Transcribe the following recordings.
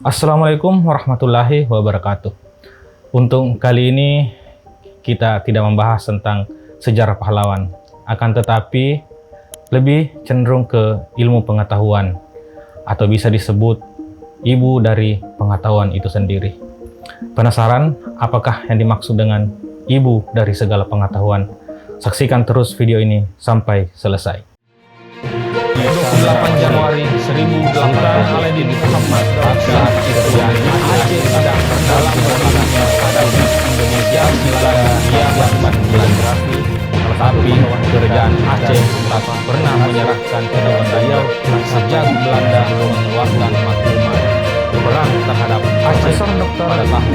Assalamualaikum warahmatullahi wabarakatuh. Untuk kali ini kita tidak membahas tentang sejarah pahlawan, akan tetapi lebih cenderung ke ilmu pengetahuan atau bisa disebut ibu dari pengetahuan itu sendiri. Penasaran apakah yang dimaksud dengan ibu dari segala pengetahuan? Saksikan terus video ini sampai selesai. 28 Januari 1800 Aladin Muhammad saat itu Aceh sedang dalam perjuangannya menghadapi Indonesia yang melakukan Belanda. Tetapi kerajaan Aceh tak pernah menyerahkan kedaulatan beliau sejak Belanda mengeluarkan maklumat perang terhadap Aceh pada tahun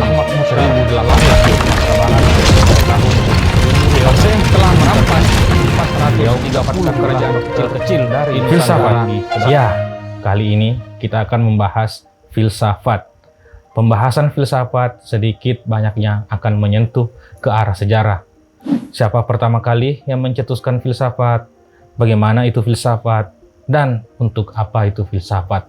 1800 tahun. Aceh telah merampas 430 kerajaan kecil-kecil dari filsafat. Ya, kali ini kita akan membahas filsafat. Pembahasan filsafat sedikit banyaknya akan menyentuh ke arah sejarah. Siapa pertama kali yang mencetuskan filsafat? Bagaimana itu filsafat? Dan untuk apa itu filsafat?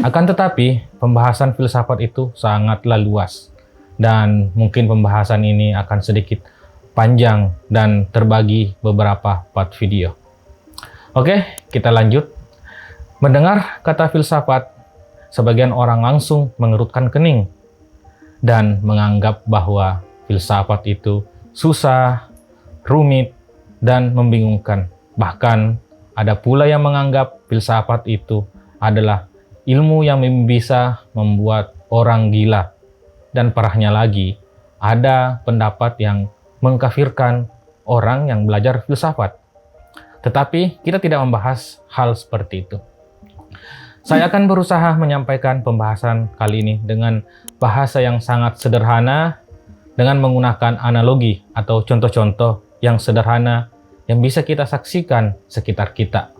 Akan tetapi, pembahasan filsafat itu sangatlah luas. Dan mungkin pembahasan ini akan sedikit panjang dan terbagi beberapa part video. Oke, kita lanjut. Mendengar kata filsafat, sebagian orang langsung mengerutkan kening dan menganggap bahwa filsafat itu susah, rumit, dan membingungkan. Bahkan ada pula yang menganggap filsafat itu adalah ilmu yang bisa membuat orang gila. Dan parahnya lagi, ada pendapat yang mengkafirkan orang yang belajar filsafat. Tetapi kita tidak membahas hal seperti itu. Saya akan berusaha menyampaikan pembahasan kali ini dengan bahasa yang sangat sederhana, dengan menggunakan analogi atau contoh-contoh yang sederhana yang bisa kita saksikan sekitar kita.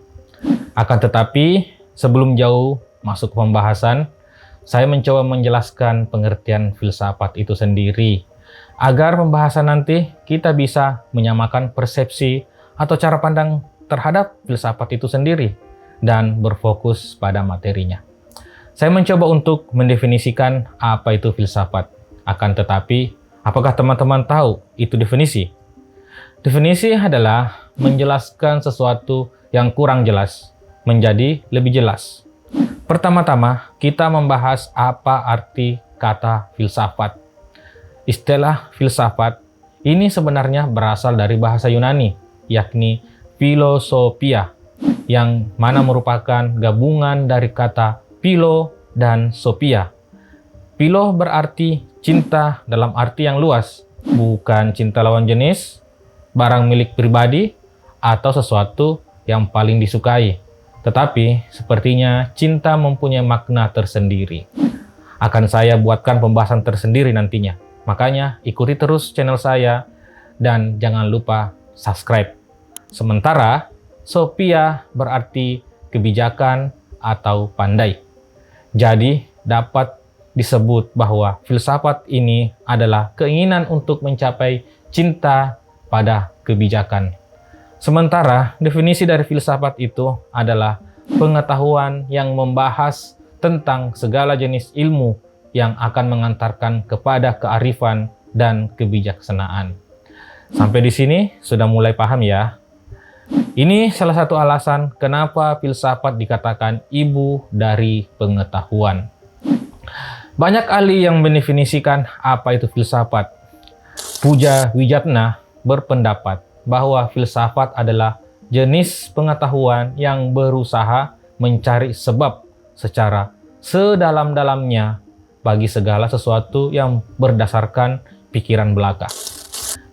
Akan tetapi, sebelum jauh masuk ke pembahasan, saya mencoba menjelaskan pengertian filsafat itu sendiri, agar pembahasan nanti kita bisa menyamakan persepsi atau cara pandang terhadap filsafat itu sendiri dan berfokus pada materinya. Saya mencoba untuk mendefinisikan apa itu filsafat. Akan tetapi, apakah teman-teman tahu itu definisi? Definisi adalah menjelaskan sesuatu yang kurang jelas menjadi lebih jelas. Pertama-tama, kita membahas apa arti kata filsafat. Istilah filsafat ini sebenarnya berasal dari bahasa Yunani, yakni philosophia, yang mana merupakan gabungan dari kata philo dan sophia. Philo berarti cinta dalam arti yang luas, bukan cinta lawan jenis, barang milik pribadi, atau sesuatu yang paling disukai. Tetapi sepertinya cinta mempunyai makna tersendiri. Akan saya buatkan pembahasan tersendiri nantinya. Makanya ikuti terus channel saya dan jangan lupa subscribe. Sementara sophia berarti kebijakan atau pandai. Jadi dapat disebut bahwa filsafat ini adalah keinginan untuk mencapai cinta pada kebijakan. Sementara definisi dari filsafat itu adalah pengetahuan yang membahas tentang segala jenis ilmu yang akan mengantarkan kepada kearifan dan kebijaksanaan. Sampai di sini sudah mulai paham ya? Ini salah satu alasan kenapa filsafat dikatakan ibu dari pengetahuan. Banyak ahli yang mendefinisikan apa itu filsafat. Puja Wijatna berpendapat bahwa filsafat adalah jenis pengetahuan yang berusaha mencari sebab secara sedalam-dalamnya bagi segala sesuatu yang berdasarkan pikiran belaka.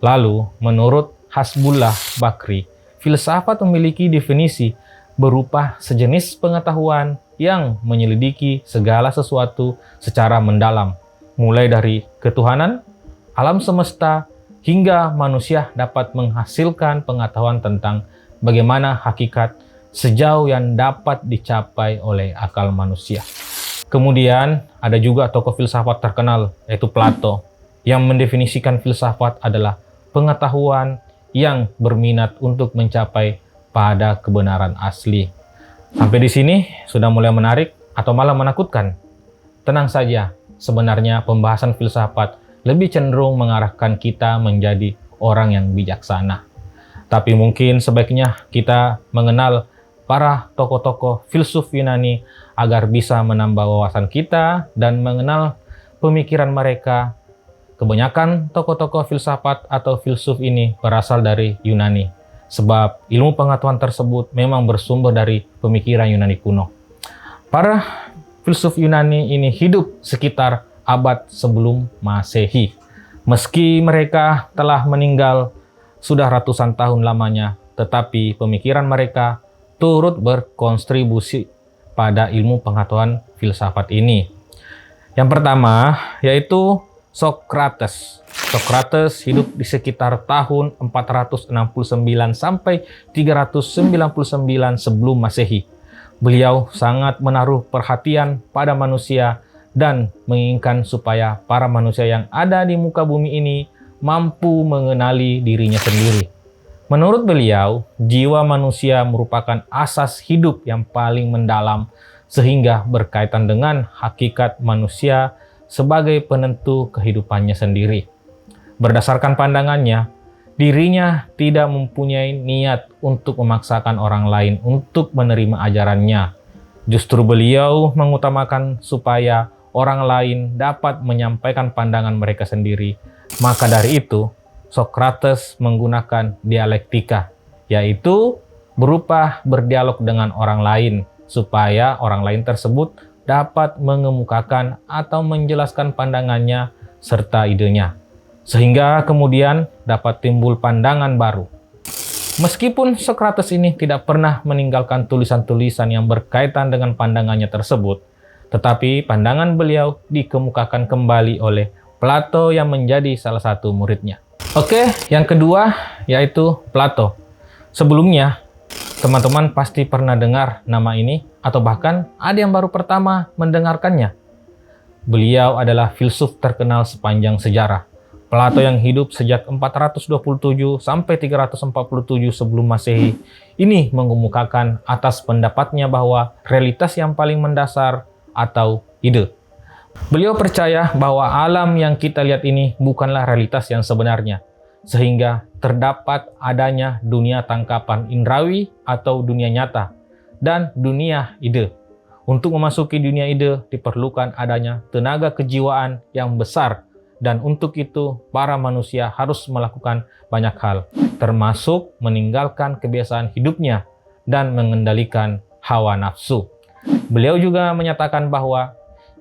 Lalu, menurut Hasbullah Bakri, filsafat memiliki definisi berupa sejenis pengetahuan yang menyelidiki segala sesuatu secara mendalam, mulai dari ketuhanan, alam semesta, hingga manusia dapat menghasilkan pengetahuan tentang bagaimana hakikat sejauh yang dapat dicapai oleh akal manusia. Kemudian ada juga tokoh filsafat terkenal, yaitu Plato, yang mendefinisikan filsafat adalah pengetahuan yang berminat untuk mencapai pada kebenaran asli. Sampai di sini sudah mulai menarik atau malah menakutkan? tenang saja, sebenarnya pembahasan filsafat lebih cenderung mengarahkan kita menjadi orang yang bijaksana. Tapi mungkin sebaiknya kita mengenal para tokoh-tokoh filsuf Yunani agar bisa menambah wawasan kita dan mengenal pemikiran mereka. Kebanyakan tokoh-tokoh filsafat atau filsuf ini berasal dari Yunani, sebab ilmu pengetahuan tersebut memang bersumber dari pemikiran Yunani kuno. Para filsuf Yunani ini hidup sekitar abad sebelum Masehi. Meski mereka telah meninggal sudah ratusan tahun lamanya, tetapi pemikiran mereka turut berkontribusi pada ilmu pengetahuan filsafat ini. Yang pertama yaitu Socrates. Socrates hidup di sekitar tahun 469 sampai 399 sebelum Masehi. Beliau sangat menaruh perhatian pada manusia dan menginginkan supaya para manusia yang ada di muka bumi ini mampu mengenali dirinya sendiri. Menurut beliau, jiwa manusia merupakan asas hidup yang paling mendalam sehingga berkaitan dengan hakikat manusia sebagai penentu kehidupannya sendiri. Berdasarkan pandangannya, dirinya tidak mempunyai niat untuk memaksakan orang lain untuk menerima ajarannya. Justru beliau mengutamakan supaya orang lain dapat menyampaikan pandangan mereka sendiri. Maka dari itu, Socrates menggunakan dialektika, yaitu berupa berdialog dengan orang lain, supaya orang lain tersebut dapat mengemukakan atau menjelaskan pandangannya serta idenya, sehingga kemudian dapat timbul pandangan baru. Meskipun Socrates ini tidak pernah meninggalkan tulisan-tulisan yang berkaitan dengan pandangannya tersebut, tetapi pandangan beliau dikemukakan kembali oleh Plato yang menjadi salah satu muridnya. Oke, yang kedua yaitu Plato. Sebelumnya, teman-teman pasti pernah dengar nama ini, atau bahkan ada yang baru pertama mendengarkannya. Beliau adalah filsuf terkenal sepanjang sejarah. Plato yang hidup sejak 427 sampai 347 sebelum Masehi ini mengemukakan atas pendapatnya bahwa realitas yang paling mendasar atau ide. Beliau percaya bahwa alam yang kita lihat ini bukanlah realitas yang sebenarnya, sehingga terdapat adanya dunia tangkapan indrawi atau dunia nyata, dan dunia ide. Untuk memasuki dunia ide diperlukan adanya tenaga kejiwaan yang besar, dan untuk itu para manusia harus melakukan banyak hal, termasuk meninggalkan kebiasaan hidupnya dan mengendalikan hawa nafsu. Beliau juga menyatakan bahwa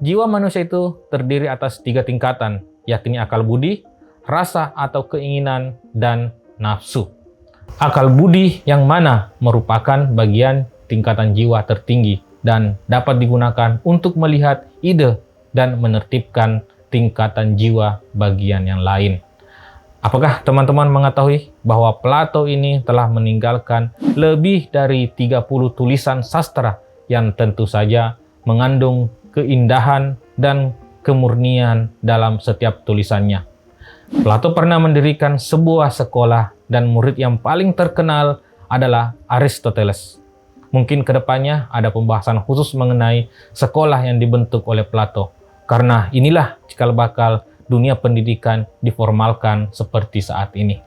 jiwa manusia itu terdiri atas 3 tingkatan, yakni akal budi, rasa atau keinginan, dan nafsu. Akal budi yang mana merupakan bagian tingkatan jiwa tertinggi dan dapat digunakan untuk melihat ide dan menertibkan tingkatan jiwa bagian yang lain. Apakah teman-teman mengetahui bahwa Plato ini telah meninggalkan lebih dari 30 tulisan sastra yang tentu saja mengandung keindahan dan kemurnian dalam setiap tulisannya. Plato pernah mendirikan sebuah sekolah dan murid yang paling terkenal adalah Aristoteles. Mungkin kedepannya ada pembahasan khusus mengenai sekolah yang dibentuk oleh Plato, karena inilah cikal bakal dunia pendidikan diformalkan seperti saat ini.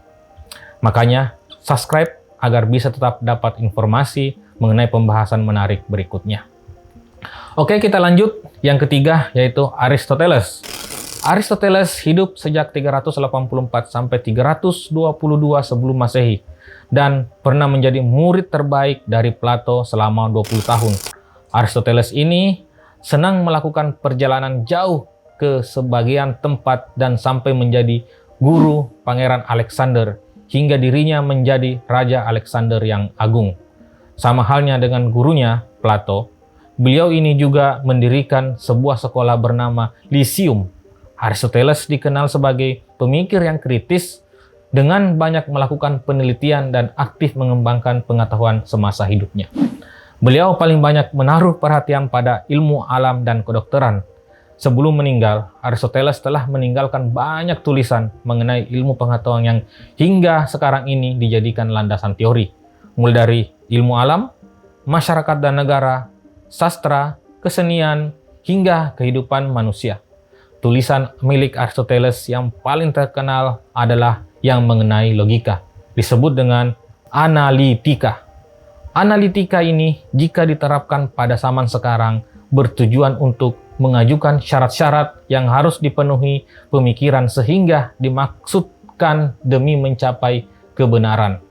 Makanya subscribe agar bisa tetap dapat informasi mengenai pembahasan menarik berikutnya. Oke, kita lanjut. Yang ketiga yaitu Aristoteles. Aristoteles hidup sejak 384 sampai 322 sebelum Masehi dan pernah menjadi murid terbaik dari Plato selama 20 tahun. Aristoteles ini senang melakukan perjalanan jauh ke sebagian tempat dan sampai menjadi guru Pangeran Alexander hingga dirinya menjadi Raja Alexander yang agung. Sama halnya dengan gurunya Plato, beliau ini juga mendirikan sebuah sekolah bernama Lyceum. Aristoteles dikenal sebagai pemikir yang kritis dengan banyak melakukan penelitian dan aktif mengembangkan pengetahuan semasa hidupnya. Beliau paling banyak menaruh perhatian pada ilmu alam dan kedokteran. Sebelum meninggal, Aristoteles telah meninggalkan banyak tulisan mengenai ilmu pengetahuan yang hingga sekarang ini dijadikan landasan teori, mulai dari ilmu alam, masyarakat dan negara, sastra, kesenian, hingga kehidupan manusia. Tulisan milik Aristoteles yang paling terkenal adalah yang mengenai logika, disebut dengan analitika. Analitika ini jika diterapkan pada zaman sekarang bertujuan untuk mengajukan syarat-syarat yang harus dipenuhi pemikiran sehingga dimaksudkan demi mencapai kebenaran.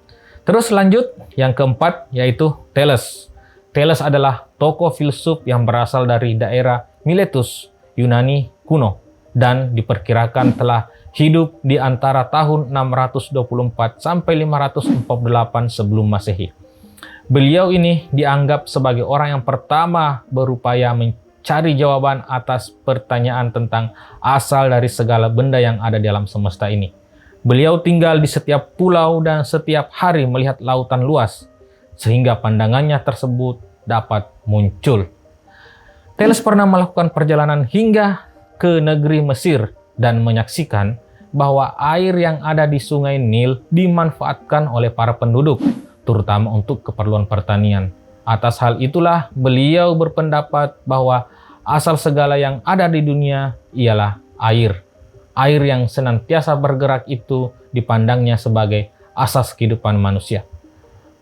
Terus lanjut, yang keempat yaitu Thales. Thales adalah tokoh filsuf yang berasal dari daerah Miletus, Yunani kuno, dan diperkirakan telah hidup di antara tahun 624 sampai 548 sebelum Masehi. Beliau ini dianggap sebagai orang yang pertama berupaya mencari jawaban atas pertanyaan tentang asal dari segala benda yang ada di alam semesta ini. Beliau tinggal di setiap pulau dan setiap hari melihat lautan luas, sehingga pandangannya tersebut dapat muncul. Thales pernah melakukan perjalanan hingga ke negeri Mesir dan menyaksikan bahwa air yang ada di sungai Nil dimanfaatkan oleh para penduduk, terutama untuk keperluan pertanian. Atas hal itulah beliau berpendapat bahwa asal segala yang ada di dunia ialah air. Air yang senantiasa bergerak itu dipandangnya sebagai asas kehidupan manusia.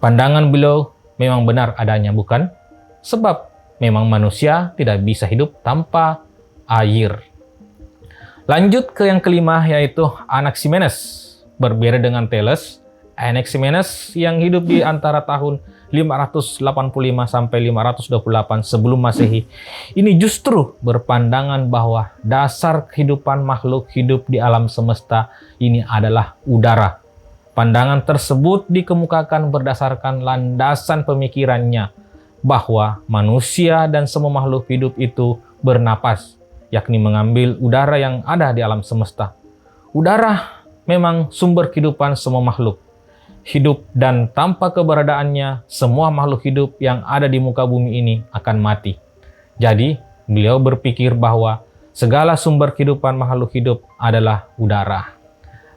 Pandangan beliau memang benar adanya, bukan? Sebab memang manusia tidak bisa hidup tanpa air. Lanjut ke yang kelima yaitu Anaximenes. Berbeda dengan Thales, Anaximenes yang hidup di antara tahun 585 sampai 528 sebelum Masehi ini justru berpandangan bahwa dasar kehidupan makhluk hidup di alam semesta ini adalah udara. Pandangan tersebut dikemukakan berdasarkan landasan pemikirannya bahwa manusia dan semua makhluk hidup itu bernapas, yakni mengambil udara yang ada di alam semesta. Udara memang sumber kehidupan semua makhluk hidup, dan tanpa keberadaannya, semua makhluk hidup yang ada di muka bumi ini akan mati. Jadi, beliau berpikir bahwa segala sumber kehidupan makhluk hidup adalah udara.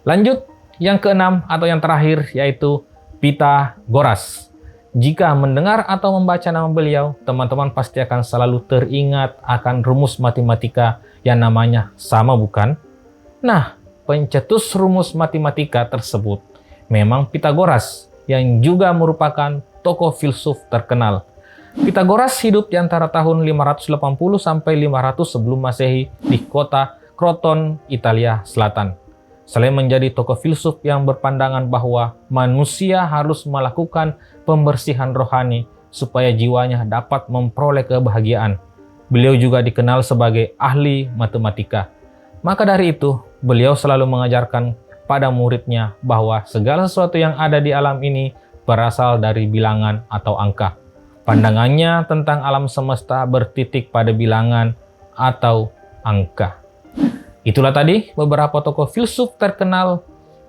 Lanjut, yang keenam atau yang terakhir yaitu Pythagoras. Jika mendengar atau membaca nama beliau, teman-teman pasti akan selalu teringat akan rumus matematika yang namanya sama, bukan? Nah, pencetus rumus matematika tersebut memang Pythagoras, yang juga merupakan tokoh filsuf terkenal. Pythagoras hidup di antara tahun 580 sampai 500 sebelum Masehi di kota Kroton, Italia Selatan. Selain menjadi tokoh filsuf yang berpandangan bahwa manusia harus melakukan pembersihan rohani supaya jiwanya dapat memperoleh kebahagiaan, beliau juga dikenal sebagai ahli matematika. Maka dari itu, beliau selalu mengajarkan pada muridnya bahwa segala sesuatu yang ada di alam ini berasal dari bilangan atau angka. Pandangannya tentang alam semesta bertitik pada bilangan atau angka. Itulah tadi beberapa tokoh filsuf terkenal,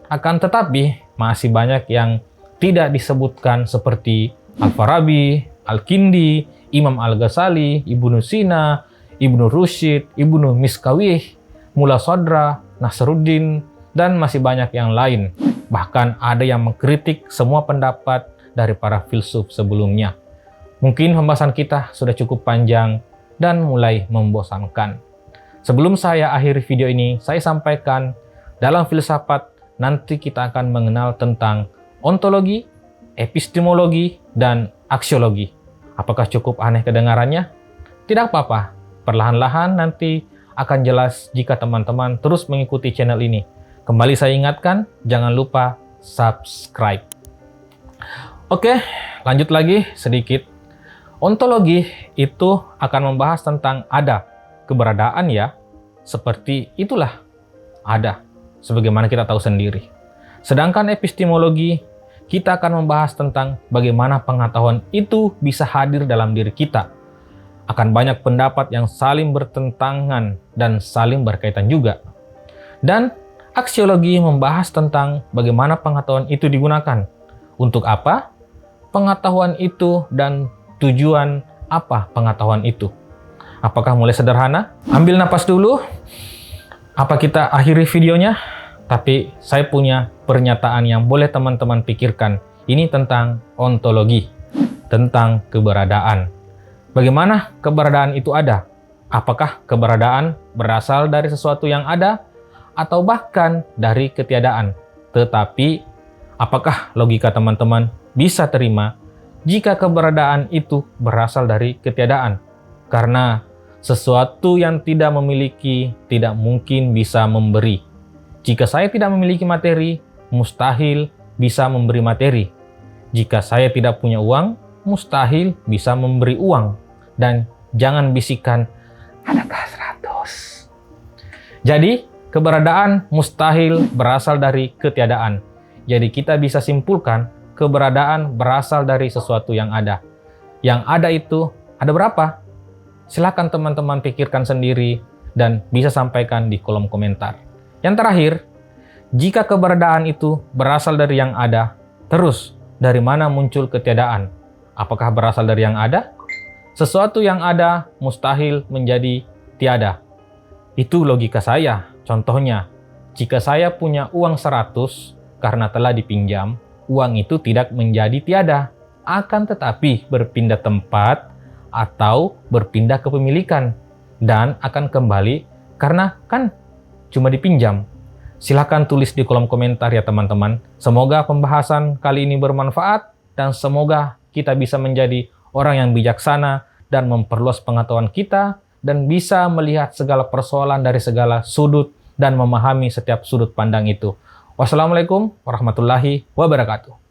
akan tetapi masih banyak yang tidak disebutkan seperti Al-Farabi, Al-Kindi, Imam Al-Ghazali, Ibnu Sina, Ibnu Rushd, Ibnu Miskawih, Mulla Sadra, Nasruddin, dan masih banyak yang lain. Bahkan ada yang mengkritik semua pendapat dari para filsuf sebelumnya. Mungkin pembahasan kita sudah cukup panjang dan mulai membosankan. Sebelum saya akhiri video ini, saya sampaikan dalam filsafat nanti kita akan mengenal tentang ontologi, epistemologi, dan aksiologi. Apakah cukup aneh kedengarannya? Tidak apa-apa, perlahan-lahan nanti akan jelas jika teman-teman terus mengikuti channel ini. Kembali saya ingatkan, jangan lupa subscribe. Oke, lanjut lagi sedikit. Ontologi itu akan membahas tentang ada, keberadaan ya, seperti itulah ada, sebagaimana kita tahu sendiri. Sedangkan epistemologi, kita akan membahas tentang bagaimana pengetahuan itu bisa hadir dalam diri kita. Akan banyak pendapat yang saling bertentangan dan saling berkaitan juga. Dan aksiologi membahas tentang bagaimana pengetahuan itu digunakan. Untuk apa pengetahuan itu dan tujuan apa pengetahuan itu. Apakah mulai sederhana? Ambil napas dulu. Apa kita akhiri videonya? Tapi saya punya pernyataan yang boleh teman-teman pikirkan. Ini tentang ontologi, tentang keberadaan. Bagaimana keberadaan itu ada? Apakah keberadaan berasal dari sesuatu yang ada atau bahkan dari ketiadaan? Tetapi, apakah logika teman-teman bisa terima jika keberadaan itu berasal dari ketiadaan? Karena sesuatu yang tidak memiliki tidak mungkin bisa memberi. Jika saya tidak memiliki materi, mustahil bisa memberi materi. Jika saya tidak punya uang, mustahil bisa memberi uang. Dan jangan bisikan, adakah 100? Jadi, keberadaan mustahil berasal dari ketiadaan. Jadi kita bisa simpulkan keberadaan berasal dari sesuatu yang ada. Yang ada itu ada berapa? Silakan teman-teman pikirkan sendiri dan bisa sampaikan di kolom komentar. Yang terakhir, jika keberadaan itu berasal dari yang ada, terus dari mana muncul ketiadaan? Apakah berasal dari yang ada? Sesuatu yang ada mustahil menjadi tiada. Itu logika saya. Contohnya, jika saya punya uang 100 karena telah dipinjam, uang itu tidak menjadi tiada. Akan tetapi berpindah tempat atau berpindah kepemilikan. Dan akan kembali karena kan cuma dipinjam. Silahkan tulis di kolom komentar ya teman-teman. Semoga pembahasan kali ini bermanfaat dan semoga kita bisa menjadi orang yang bijaksana dan memperluas pengetahuan kita dan bisa melihat segala persoalan dari segala sudut dan memahami setiap sudut pandang itu. Wassalamualaikum warahmatullahi wabarakatuh.